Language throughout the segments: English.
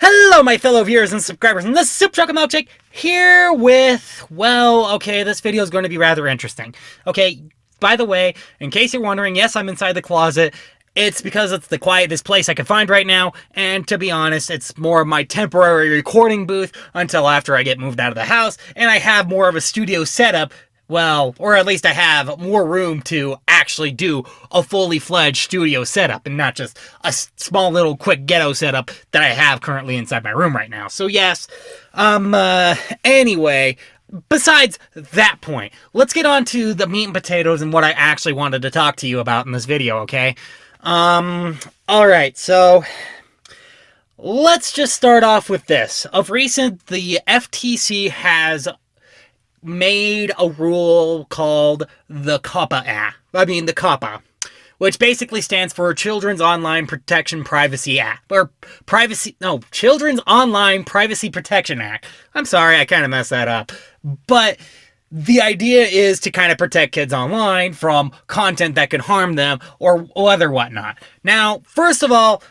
Hello, my fellow viewers and subscribers, and this is Superchocolatemilkshake here with, well, okay, this video is going to be rather interesting. Okay, by the way, in case you're wondering, yes, I'm inside the closet. It's because it's the quietest place I can find right now, and to be honest, it's more of my temporary recording booth until after I get moved out of the house, and I have more of a studio setup. Well, or at least I have more room to actually do a fully fledged studio setup and not just a small little quick ghetto setup that I have currently inside my room right now. So yes, anyway, besides that point, let's get on to the meat and potatoes and what I actually wanted to talk to you about in this video, okay? Alright, so let's just start off with this. Of recent, the FTC has made a rule called the COPPA, which basically stands for Children's Online Protection Privacy Act, or Children's Online Privacy Protection Act. I'm sorry, I kind of messed that up. But the idea is to kind of protect kids online from content that could harm them or other whatnot. Now, first of all,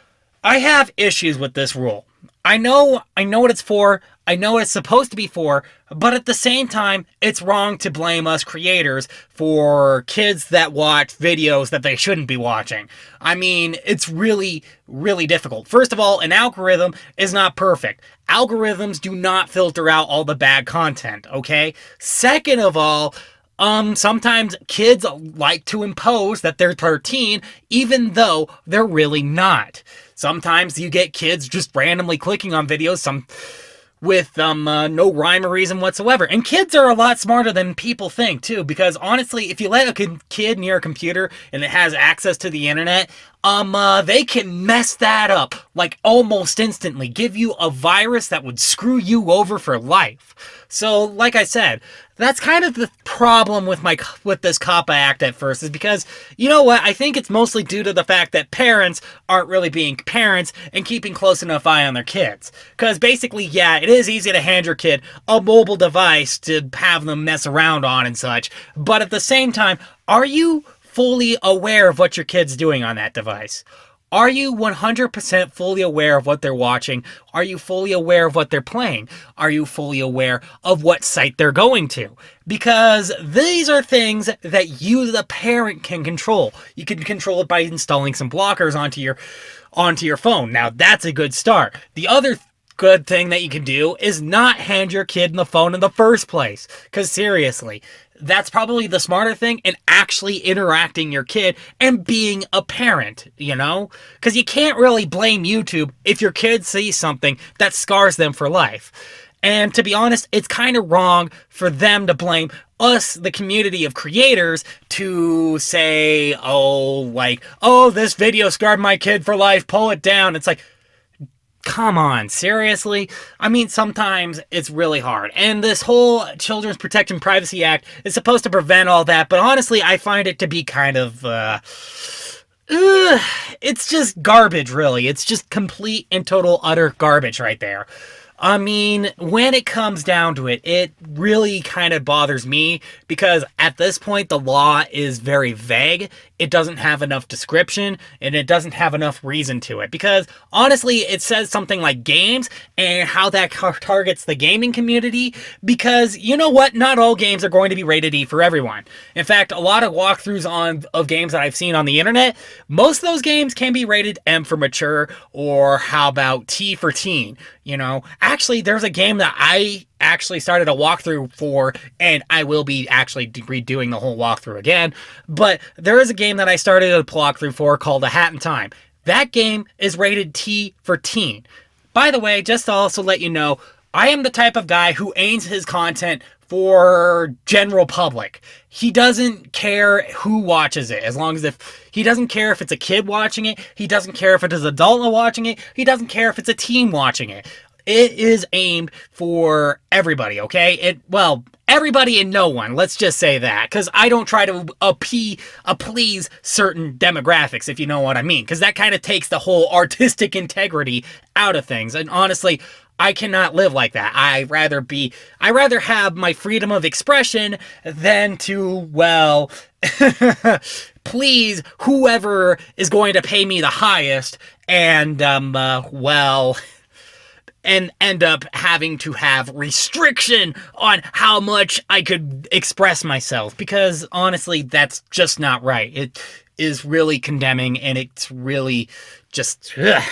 I have issues with this rule. I know what it's for, I know what it's supposed to be for, but at the same time, it's wrong to blame us creators for kids that watch videos that they shouldn't be watching. I mean, it's really, really difficult. First of all, an algorithm is not perfect. Algorithms do not filter out all the bad content, okay? Second of all, sometimes kids like to impose that they're 13, even though they're really not. Sometimes you get kids just randomly clicking on videos, with no rhyme or reason whatsoever. And kids are a lot smarter than people think, too, because honestly, if you let a kid near a computer and it has access to the internet, they can mess that up, like, almost instantly. Give you a virus that would screw you over for life. So, like I said, that's kind of the problem with this COPPA Act at first, is because, you know what, I think it's mostly due to the fact that parents aren't really being parents and keeping close enough eye on their kids. Because basically, yeah, it is easy to hand your kid a mobile device to have them mess around on and such, but at the same time, are you fully aware of what your kid's doing on that device? Are you 100% fully aware of what they're watching? Are you fully aware of what they're playing? Are you fully aware of what site they're going to? Because these are things that you, the parent, can control. You can control it by installing some blockers onto your phone. Now, that's a good start. The other good thing that you can do is not hand your kid the phone in the first place. Because seriously, that's probably the smarter thing, and actually interacting your kid and being a parent, you know? Because you can't really blame YouTube if your kid sees something that scars them for life. And to be honest, it's kind of wrong for them to blame us, the community of creators, to say, oh, this video scarred my kid for life, pull it down. It's like, come on, seriously? I mean, sometimes it's really hard. And this whole Children's Protection Privacy Act is supposed to prevent all that, but honestly, I find it to be kind of, it's just garbage, really. It's just complete and total utter garbage right there. I mean, when it comes down to it, it really kind of bothers me because at this point, the law is very vague. It doesn't have enough description and it doesn't have enough reason to it because honestly, it says something like games and how that targets the gaming community because you know what? Not all games are going to be rated E for everyone. In fact, a lot of walkthroughs of games that I've seen on the internet, most of those games can be rated M for mature or how about T for teen, you know? Actually, there's a game that I actually started a walkthrough for, and I will be actually redoing the whole walkthrough again, but there is a game that I started a walkthrough for called A Hat in Time. That game is rated T for teen. By the way, just to also let you know, I am the type of guy who aims his content for general public. He doesn't care who watches it, as long as he doesn't care if it's a kid watching it, he doesn't care if it's an adult watching it, he doesn't care if it's a teen watching it. It is aimed for everybody, okay? Everybody and no one, let's just say that, because I don't try to please certain demographics, if you know what I mean, because that kind of takes the whole artistic integrity out of things, and honestly, I cannot live like that. I rather have my freedom of expression than to, please whoever is going to pay me the highest, and, and end up having to have restriction on how much I could express myself, because honestly, that's just not right. It is really condemning, and it's really just ugh.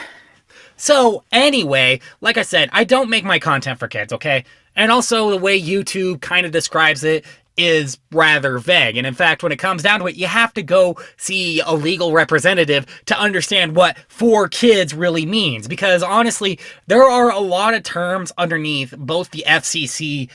So anyway, like I said, I don't make my content for kids, okay? And also the way YouTube kind of describes it is rather vague. And in fact, when it comes down to it, you have to go see a legal representative to understand what for kids really means. Because honestly, there are a lot of terms underneath both the FCC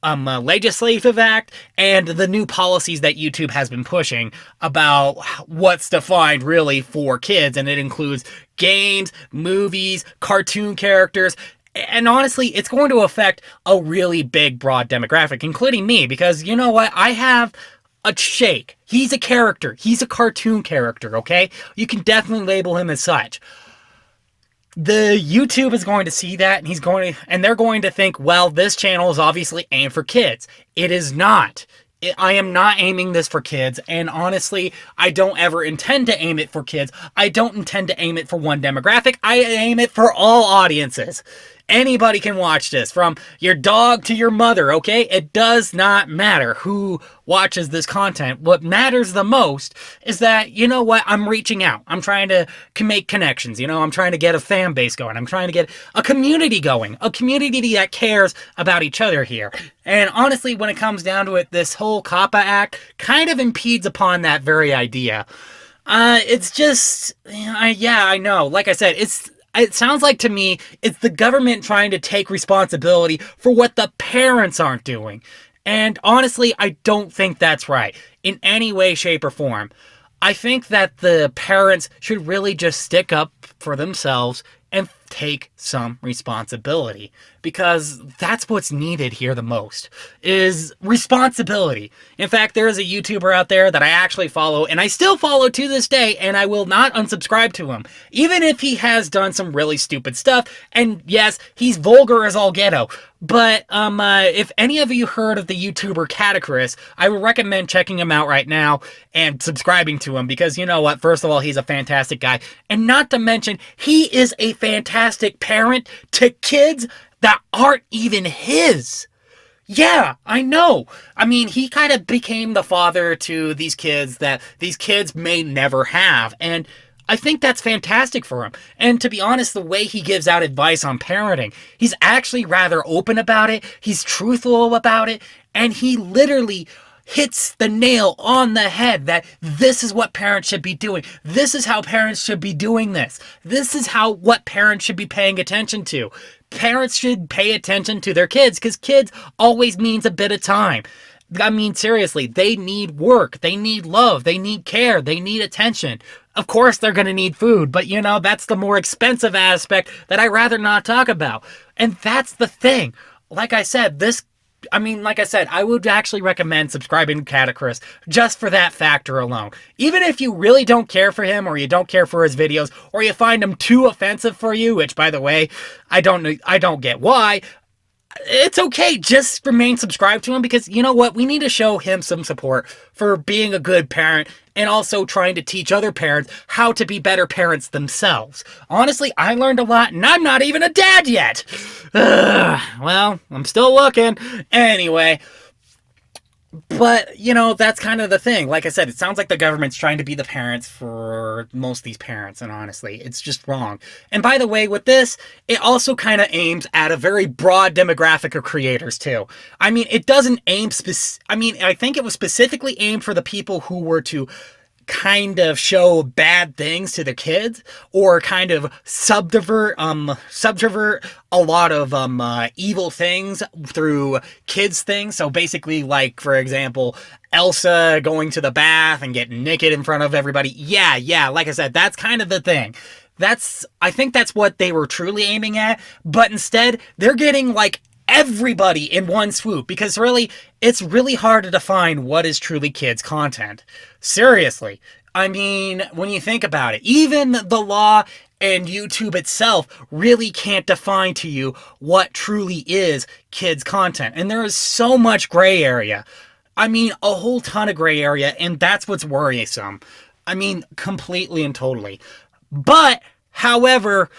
legislative act and the new policies that YouTube has been pushing about what's defined really for kids. And it includes games, movies, cartoon characters. And honestly, it's going to affect a really big, broad demographic, including me, because you know what? I have a shake. He's a character. He's a cartoon character, okay? You can definitely label him as such. The YouTube is going to see that, and they're going to think, well, this channel is obviously aimed for kids. It is not. I am not aiming this for kids, and honestly, I don't ever intend to aim it for kids. I don't intend to aim it for one demographic. I aim it for all audiences. Anybody can watch this, from your dog to your mother, okay? It does not matter who watches this content. What matters the most is that, you know what, I'm reaching out. I'm trying to make connections, you know? I'm trying to get a fan base going. I'm trying to get a community going. A community that cares about each other here. And honestly, when it comes down to it, this whole COPPA Act kind of impedes upon that very idea. It's just, yeah, I know. Like I said, it sounds like to me, it's the government trying to take responsibility for what the parents aren't doing. And honestly, I don't think that's right in any way, shape, or form. I think that the parents should really just stick up for themselves and take some responsibility, because that's what's needed here the most, is responsibility. In fact, there is a YouTuber out there that I actually follow, and I still follow to this day, and I will not unsubscribe to him, even if he has done some really stupid stuff. And yes, he's vulgar as all ghetto. But if any of you heard of the YouTuber Catacris, I would recommend checking him out right now and subscribing to him, because you know what? First of all, he's a fantastic guy. And not to mention, he is a fantastic parent to kids that aren't even his. Yeah, I know. I mean, he kind of became the father to these kids that these kids may never have. And I think that's fantastic for him. And to be honest, the way he gives out advice on parenting, he's actually rather open about it. He's truthful about it. And he literally hits the nail on the head that this is what parents should be doing. This is how parents should be doing this. This is what parents should be paying attention to. Parents should pay attention to their kids, because kids always means a bit of time. I mean, seriously, they need work, they need love, they need care, they need attention. Of course, they're going to need food, but you know, that's the more expensive aspect that I'd rather not talk about. And that's the thing. Like I said, I would actually recommend subscribing to Catacris just for that factor alone. Even if you really don't care for him, or you don't care for his videos, or you find him too offensive for you, which, by the way, I don't get why. It's okay, just remain subscribed to him, because you know what? We need to show him some support for being a good parent, and also trying to teach other parents how to be better parents themselves. Honestly, I learned a lot, and I'm not even a dad yet. Well, I'm still looking. Anyway. But, you know, that's kind of the thing. Like I said, it sounds like the government's trying to be the parents for most of these parents, and honestly, it's just wrong. And by the way, with this, it also kind of aims at a very broad demographic of creators, too. I mean, it doesn't aim I think it was specifically aimed for the people who were to kind of show bad things to the kids, or kind of subvert a lot of evil things through kids things. So basically, like, for example, Elsa going to the bath and getting naked in front of everybody. Yeah, like I said, that's kind of the thing. I think that's what they were truly aiming at, but instead they're getting like everybody in one swoop, because really, it's really hard to define what is truly kids content. Seriously. I mean, when you think about it, even the law and YouTube itself really can't define to you what truly is kids content. And there is so much gray area. I mean, a whole ton of gray area, and that's what's worrisome. I mean, completely and totally. But, however,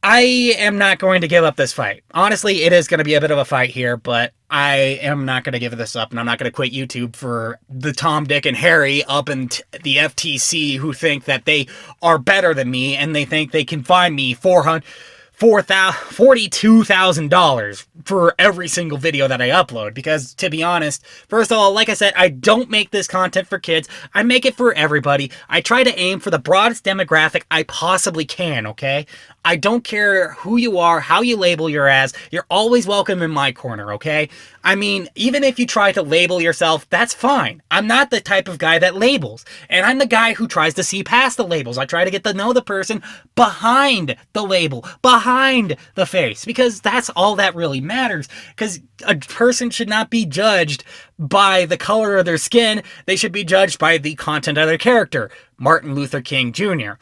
I am not going to give up this fight. Honestly, it is going to be a bit of a fight here, but I am not going to give this up, and I'm not going to quit YouTube for the Tom, Dick, and Harry up in the FTC who think that they are better than me, and they think they can find me $42,000 for every single video that I upload. Because, to be honest, first of all, like I said, I don't make this content for kids. I make it for everybody. I try to aim for the broadest demographic I possibly can, okay? I don't care who you are, how you label your ass. You're always welcome in my corner, okay? I mean, even if you try to label yourself, that's fine. I'm not the type of guy that labels. And I'm the guy who tries to see past the labels. I try to get to know the person behind the label, behind the face, because that's all that really matters. Because a person should not be judged by the color of their skin. They should be judged by the content of their character. Martin Luther King Jr.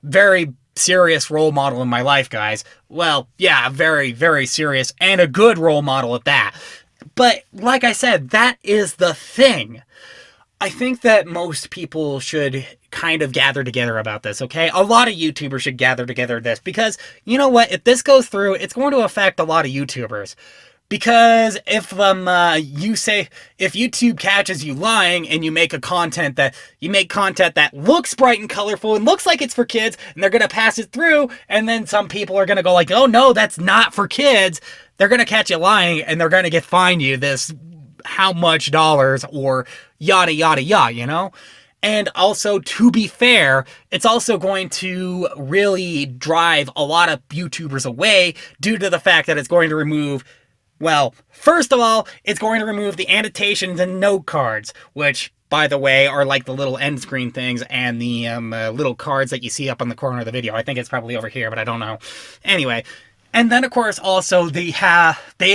Very serious role model in my life, guys. Well, yeah, very, very serious, and a good role model at that. But, like I said, that is the thing. I think that most people should kind of gather together about this, okay? A lot of YouTubers should gather together this, because, you know what, if this goes through, it's going to affect a lot of YouTubers. Because if if YouTube catches you lying and you make content that looks bright and colorful and looks like it's for kids, and they're gonna pass it through, and then some people are gonna go like, oh no, that's not for kids, they're gonna catch you lying, and they're gonna fine you this how much dollars or yada yada yada, you know? And also, to be fair, it's also going to really drive a lot of YouTubers away due to the fact that it's going to remove, well, first of all, it's going to remove the annotations and note cards, which, by the way, are like the little end screen things and the little cards that you see up on the corner of the video. I think it's probably over here, but I don't know. Anyway, and then, of course, also, they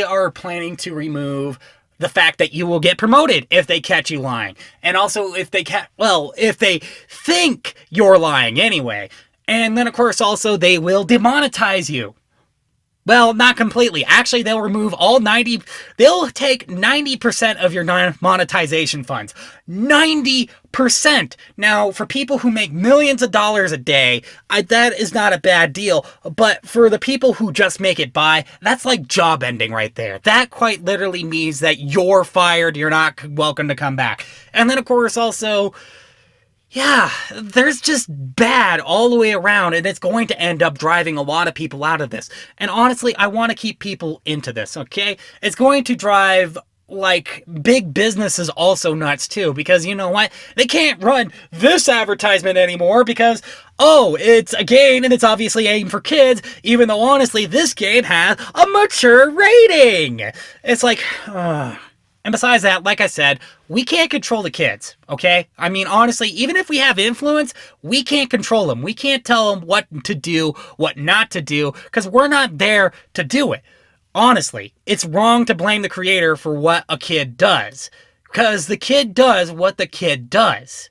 are planning to remove the fact that you will get promoted if they catch you lying. And also, if they think you're lying anyway. And then, of course, also, they will demonetize you. Well, not completely. Actually, they'll take 90% of your non-monetization funds. 90%! Now, for people who make millions of dollars a day, that is not a bad deal. But for the people who just make it by, that's like job ending right there. That quite literally means that you're fired, you're not welcome to come back. And then, of course, also, yeah, there's just bad all the way around, and it's going to end up driving a lot of people out of this. And honestly, I want to keep people into this, okay? It's going to drive, like, big businesses also nuts, too, because you know what? They can't run this advertisement anymore because, oh, it's a game, and it's obviously aimed for kids, even though, honestly, this game has a mature rating! It's like, And besides that, like I said, we can't control the kids, okay? I mean, honestly, even if we have influence, we can't control them. We can't tell them what to do, what not to do, because we're not there to do it. Honestly, it's wrong to blame the creator for what a kid does, because the kid does what the kid does.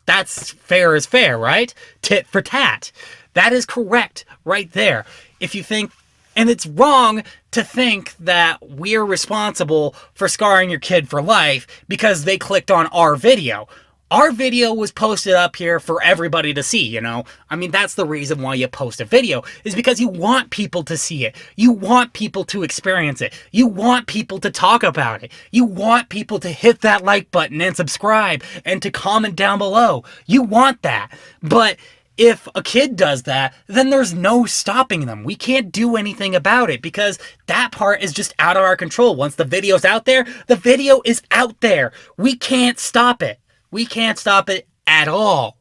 That's fair as fair, right? Tit for tat. That is correct right there. If you think, and it's wrong to think that we're responsible for scarring your kid for life because they clicked on our video. Our video was posted up here for everybody to see, you know? I mean, that's the reason why you post a video, is because you want people to see it. You want people to experience it. You want people to talk about it. You want people to hit that like button and subscribe and to comment down below. You want that. But if a kid does that, then there's no stopping them. We can't do anything about it because that part is just out of our control. Once the video's out there, the video is out there. We can't stop it. We can't stop it at all.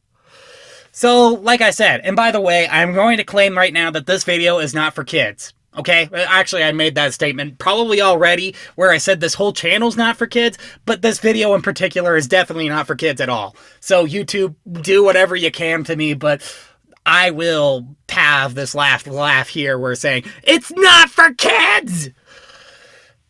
So, like I said, and by the way, I'm going to claim right now that this video is not for kids. Okay? Actually, I made that statement probably already where I said this whole channel's not for kids, but this video in particular is definitely not for kids at all. So YouTube, do whatever you can to me, but I will have this laugh here where saying, it's not for kids!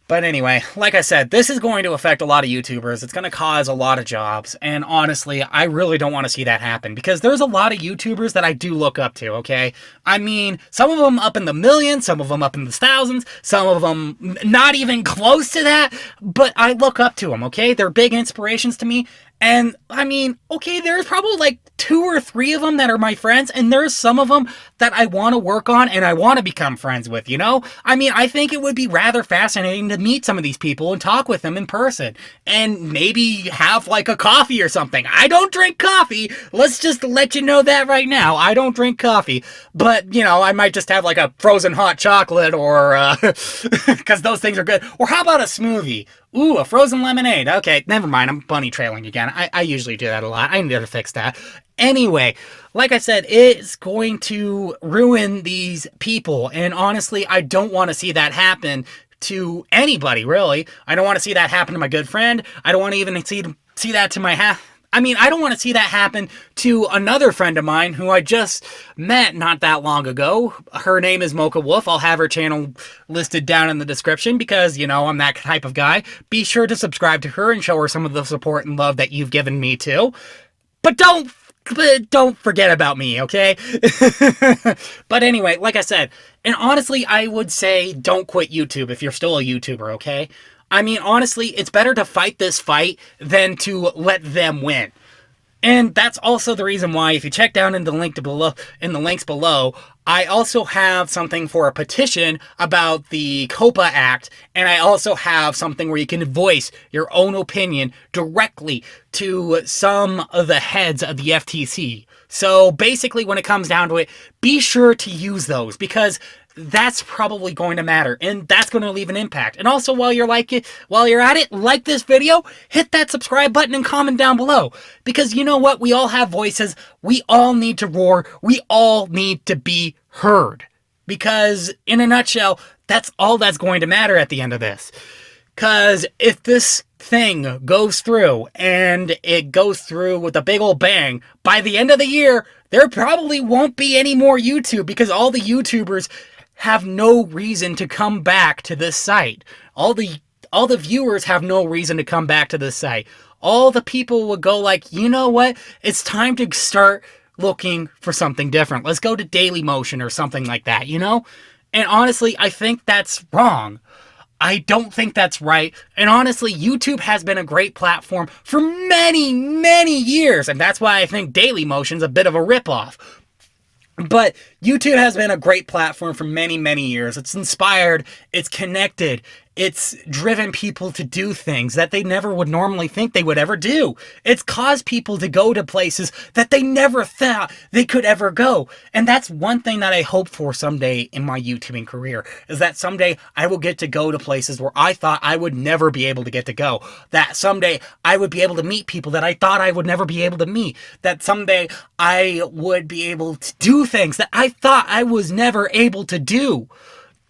But anyway, like I said, this is going to affect a lot of YouTubers. It's going to cause a lot of jobs. And honestly, I really don't want to see that happen because there's a lot of YouTubers that I do look up to, okay? I mean, some of them up in the millions, some of them up in the thousands, some of them not even close to that, but I look up to them, okay? They're big inspirations to me. And I mean, okay, there's probably like 2 or 3 of them that are my friends, and there's some of them that I want to work on and I want to become friends with, you know? I mean, I think it would be rather fascinating to meet some of these people and talk with them in person and maybe have like a coffee or something. I don't drink coffee. Let's just let you know that right now. I don't drink coffee, but you know, I might just have like a frozen hot chocolate or, because those things are good. Or how about a smoothie? Ooh, a frozen lemonade. Okay, never mind. I'm bunny trailing again. I usually do that a lot. I need to fix that. Anyway, like I said, it's going to ruin these people. And honestly, I don't want to see that happen to anybody, really. I don't want to see that happen to my good friend. I don't want to even see that to my I don't want to see that happen to another friend of mine who I just met not that long ago. Her name is Mocha Wolf. I'll have her channel listed down in the description because, you know, I'm that type of guy. Be sure to subscribe to her and show her some of the support and love that you've given me too. But don't forget about me, okay? But anyway, like I said, and honestly, I would say don't quit YouTube if you're still a YouTuber, okay? I mean, honestly, it's better to fight this fight than to let them win. And that's also the reason why, if you check down in the links below, I also have something for a petition about the COPPA Act, and I also have something where you can voice your own opinion directly to some of the heads of the FTC. So basically, when it comes down to it, be sure to use those because that's probably going to matter, and that's going to leave an impact. And also, while you're at it, like this video, hit that subscribe button and comment down below. Because you know what? We all have voices. We all need to roar. We all need to be heard. Because, in a nutshell, that's all that's going to matter at the end of this. Because if this thing goes through, and it goes through with a big old bang, by the end of the year, there probably won't be any more YouTube, because all the YouTubers have no reason to come back to this site. All the viewers have no reason to come back to this site. All the people would go like, you know what? It's time to start looking for something different. Let's go to Dailymotion or something like that, you know? And honestly, I think that's wrong. I don't think that's right. And honestly, YouTube has been a great platform for many, many years. And that's why I think Dailymotion's a bit of a ripoff. But YouTube has been a great platform for many, many years. It's inspired, it's connected, it's driven people to do things that they never would normally think they would ever do. It's caused people to go to places that they never thought they could ever go. And that's one thing that I hope for someday in my YouTubing career, is that someday I will get to go to places where I thought I would never be able to get to go. That someday I would be able to meet people that I thought I would never be able to meet. That someday I would be able to do things that I thought I was never able to do.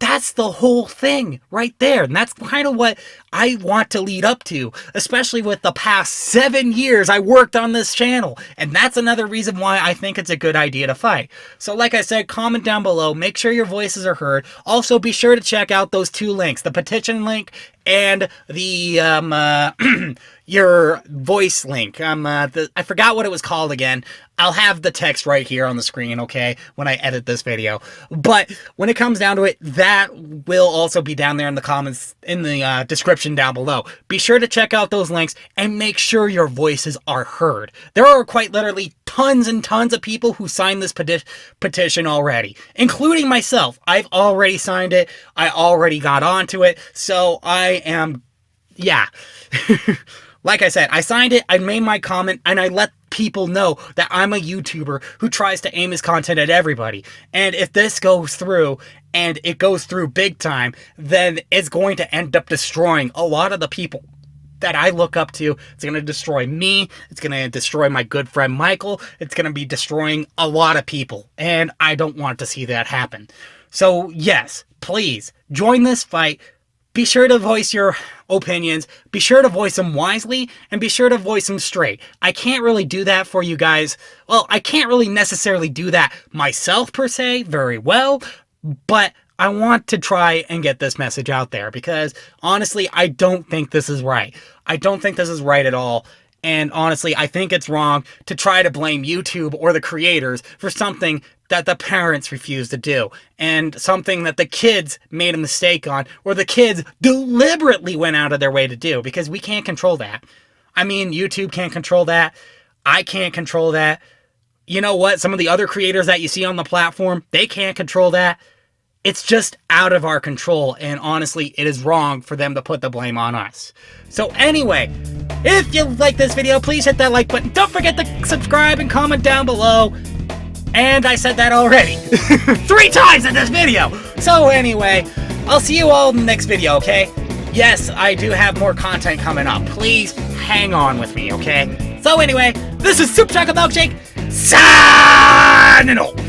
That's the whole thing right there. And that's kind of what I want to lead up to, especially with the past 7 years I worked on this channel. And that's another reason why I think it's a good idea to fight. So like I said, comment down below, make sure your voices are heard. Also, be sure to check out those 2 links, the petition link and the your voice link. I forgot what it was called again. I'll have the text right here on the screen, okay, when I edit this video. But when it comes down to it, that will also be down there in the comments, in the description down below. Be sure to check out those links and make sure your voices are heard. There are quite literally tons and tons of people who signed this petition already, including myself. I've already signed it. I already got onto it. So yeah. Like I said, I signed it, I made my comment, and I let people know that I'm a YouTuber who tries to aim his content at everybody. And if this goes through, and it goes through big time, then it's going to end up destroying a lot of the people that I look up to. It's going to destroy me. It's going to destroy my good friend Michael. It's going to be destroying a lot of people. And I don't want to see that happen. So yes, please join this fight. Be sure to voice your opinions. Be sure to voice them wisely, and be sure to voice them straight. I can't really do that for you guys. Well, I can't really necessarily do that myself per se very well, but I want to try and get this message out there because honestly, I don't think this is right. I don't think this is right at all. And honestly, I think it's wrong to try to blame YouTube or the creators for something that the parents refused to do, and something that the kids made a mistake on, or the kids deliberately went out of their way to do, because we can't control that. I mean, YouTube can't control that. I can't control that. You know what? Some of the other creators that you see on the platform, they can't control that. It's just out of our control, and honestly, it is wrong for them to put the blame on us. So anyway, if you like this video, please hit that like button. Don't forget to subscribe and comment down below. And I said that already 3 times in this video. So anyway, I'll see you all in the next video, okay? Yes, I do have more content coming up. Please hang on with me, okay? So anyway, this is Superchocolatemilkshake, signing off.